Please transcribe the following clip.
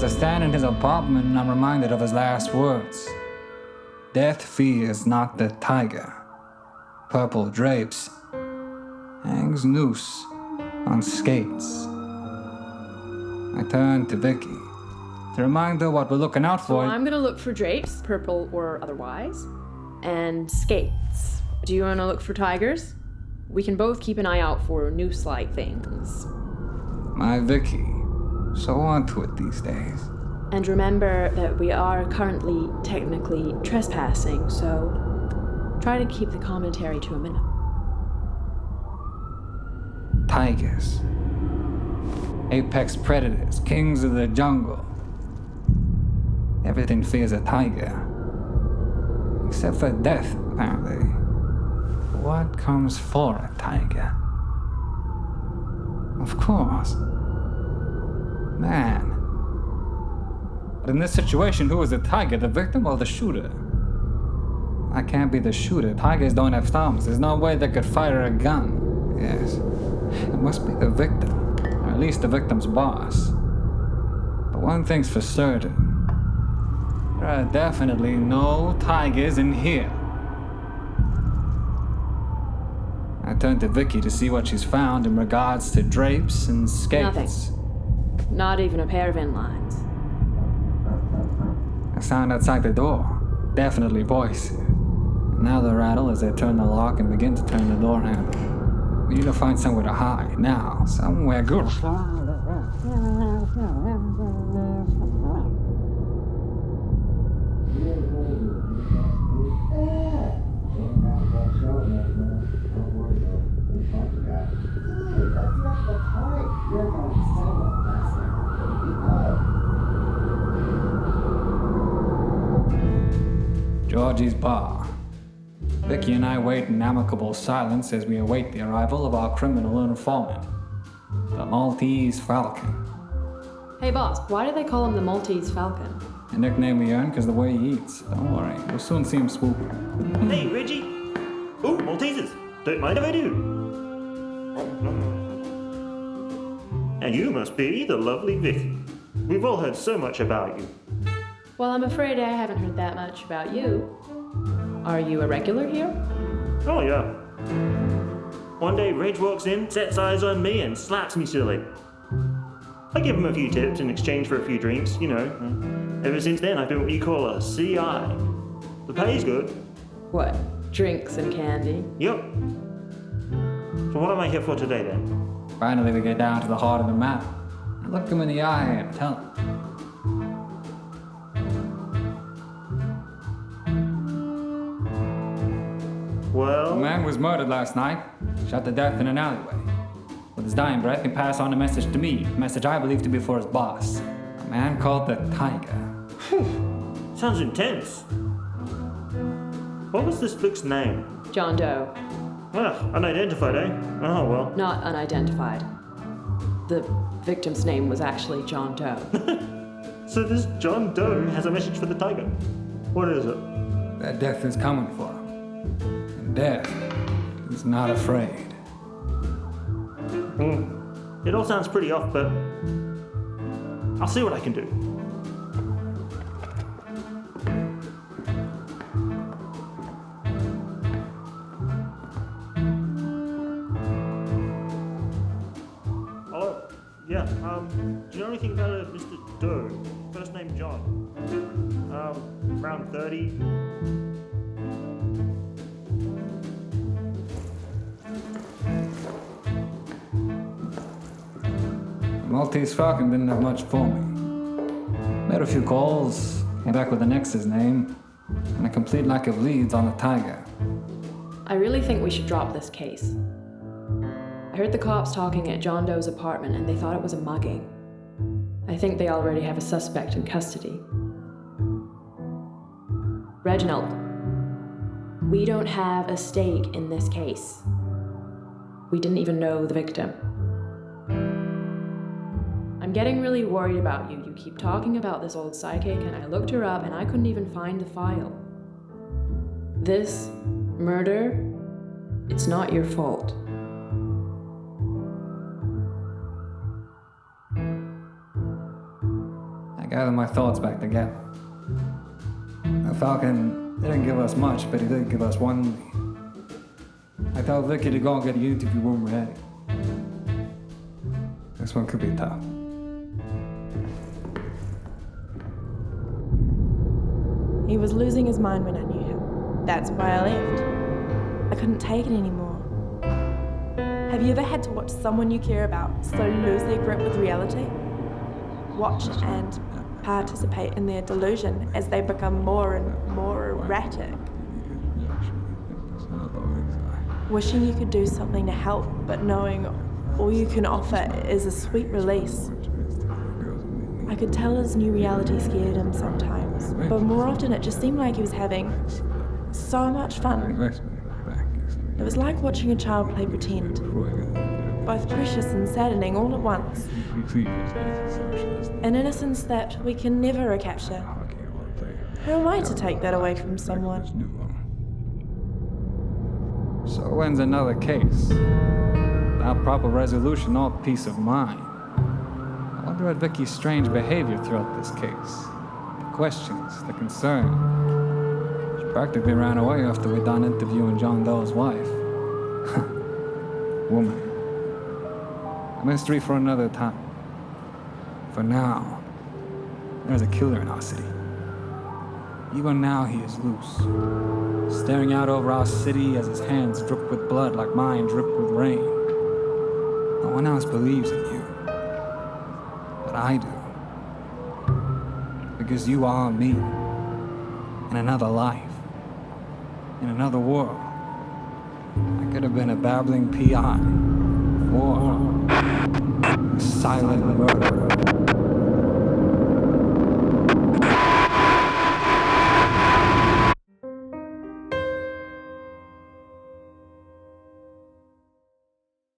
As I stand in his apartment, I'm reminded of his last words. Death fears not the tiger. Purple drapes, hangs noose on skates. I turn to Vickie to remind her what we're looking out for. So I'm gonna look for drapes, purple or otherwise, and skates. Do you wanna look for tigers? We can both keep an eye out for noose-like things. My Vickie, so onto it these days. And remember that we are currently technically trespassing, so try to keep the commentary to a minimum. Tigers. Apex predators, kings of the jungle. Everything fears a tiger. Except for death, apparently. What comes for a tiger? Of course. Man. But in this situation, who is the tiger, the victim or the shooter? I can't be the shooter. Tigers don't have thumbs. There's no way they could fire a gun. Yes. It must be the victim, or at least the victim's boss. But one thing's for certain. There are definitely no tigers in here. I turn to Vickie to see what she's found in regards to drapes and skates. Nothing. Not even a pair of inlines. A sound outside the door. Definitely voices. Now the rattle as they turn the lock and begin to turn the door handle. We need to find somewhere to hide. Now, somewhere good. Georgie's bar. Vickie and I wait in amicable silence as we await the arrival of our criminal informant, the Maltese Falcon. Hey boss, why do they call him the Maltese Falcon? A nickname we earned because the way he eats. Don't worry, we'll soon see him swooping. Hey, Reggie! Ooh, Maltesers! Don't mind if I do. And you must be the lovely Vickie. We've all heard so much about you. Well, I'm afraid I haven't heard that much about you. Are you a regular here? Oh, yeah. One day, Reg walks in, sets eyes on me, and slaps me silly. I give him a few tips in exchange for a few drinks, you know. Ever since then, I've been what you call a CI. The pay's good. What, drinks and candy? Yep. So what am I here for today, then? Finally, we get down to the heart of the matter. I look him in the eye and tell him. Well... A man was murdered last night, shot to death in an alleyway. With his dying breath, he passed on a message to me, a message I believe to be for his boss, a man called the Tiger. Sounds intense. What was this flick's name? John Doe. Ah, unidentified, eh? Oh, well. Not unidentified. The victim's name was actually John Doe. So this John Doe has a message for the tiger. What is it? That death is coming for him. And death is not afraid. It all sounds pretty off, but I'll see what I can do. Hello? Yeah, do you know anything about a Mr. Doe? First name John. Around 30. Maltese Falcon didn't have much for me. Made a few calls, came back with the Nexus name, and a complete lack of leads on the Tiger. I really think we should drop this case. I heard the cops talking at John Doe's apartment and they thought it was a mugging. I think they already have a suspect in custody. Reginald, we don't have a stake in this case. We didn't even know the victim. I'm getting really worried about you. You keep talking about this old psychic, and I looked her up and I couldn't even find the file. This murder, it's not your fault. I gather my thoughts back together. The Falcon didn't give us much, but he did give us one lead. I told Vickie to go and get the interview room ready. This one could be tough. He was losing his mind when I knew him. That's why I left. I couldn't take it anymore. Have you ever had to watch someone you care about so lose their grip with reality? Watch and participate in their delusion as they become more and more erratic. Wishing you could do something to help, but knowing all you can offer is a sweet release. I could tell his new reality scared him sometimes, but more often it just seemed like he was having so much fun. It was like watching a child play pretend, both precious and saddening all at once. An innocence that we can never recapture. Who am I to take that away from someone? So ends another case. Without proper resolution or peace of mind. I wonder at Vickie's strange behavior throughout this case. The questions, the concern. She practically ran away after we'd done interviewing John Doe's wife. Woman. A mystery for another time. For now, there's a killer in our city. Even now he is loose, staring out over our city as his hands drip with blood like mine drip with rain. No one else believes in you, but I do. Because you are me, in another life, in another world. I could have been a babbling PI, or a silent murderer.